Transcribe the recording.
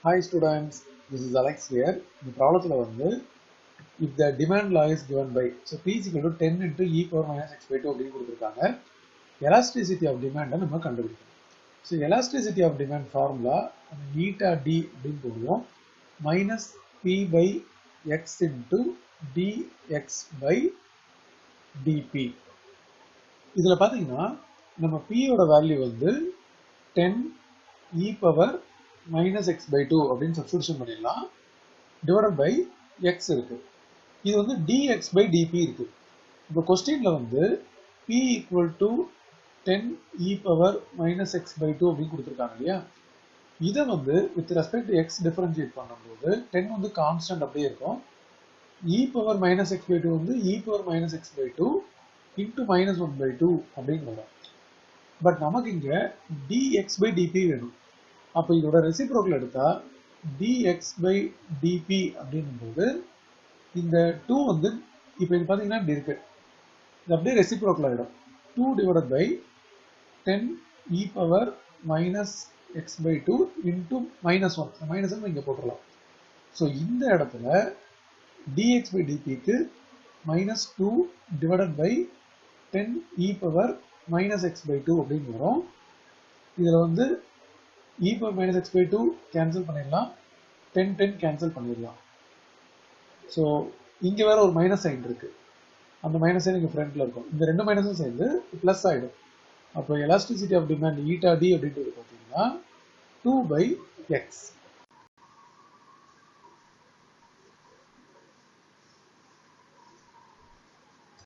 Hi students, this is Alex here. இந்த ப்ராப்ளத்தில் வந்து if the demand law is given by so P is equal to 10 into e power minus x by 2 அப்படின்னு கொடுத்துருக்காங்க. Elasticity of demand நம்ம கண்டுபிடிக்கணும். So elasticity of demand formula eta d அப்படின்னு போடுவோம். minus p by x into dx by dp. இதில் பார்த்தீங்கன்னா நம்ம p யோட வேல்யூ வந்து 10 e power minus x by 2 அப்படின்னு சப்ஸ்டிடியூஷன் பண்ணிடலாம் divided by x இருக்கு. இது வந்து dx by dp இருக்கு. இப்போ கொஸ்டின்ல வந்து p equal to 10 e power minus x by 2 அப்படின்னு கொடுத்துருக்காங்க இல்லையா, இதை வந்து with respect to x differentiate பண்ணும்போது 10 வந்து கான்ஸ்டன்ட் அப்படியே இருக்கும். e power minus x by 2 வந்து e power minus x by 2 into minus 1 by 2 அப்படின்னு வரும். பட் நமக்கு இங்க dx by dp வேணும். அப்போ இதோட ரெசிப்ரோக்கல் எடுத்தா dx by dp அப்படின்னும்போது இந்த 2 வந்து இப்போ இது பார்த்தீங்கன்னா இப்படி இருக்கு, இது அப்படியே ரெசிப்ரோக்கல் ஆகிடும். 2 divided by 10 e power minus x by 2 into minus 1 minus 1 இங்கே போட்டுடலாம். ஸோ இந்த இடத்துல dx by dpக்கு minus 2 divided by 10 e power minus x by 2 அப்படின்னு வரும். இதில் வந்து e power minus x by 2 cancel பண்ணிடலாம், 10 cancel பண்ணிடலாம். ஸோ இங்கே வேற ஒரு மைனஸ் சைன் இருக்கு, அந்த மைனஸ் சைன் இங்கே ஃப்ரண்ட்ல இருக்கும். இந்த ரெண்டு மைனஸும் சேர்ந்து பிளஸ் ஆகிடும். அப்போ elasticity of demand eta D அப்படின்றது பார்த்தீங்கன்னா 2 by x.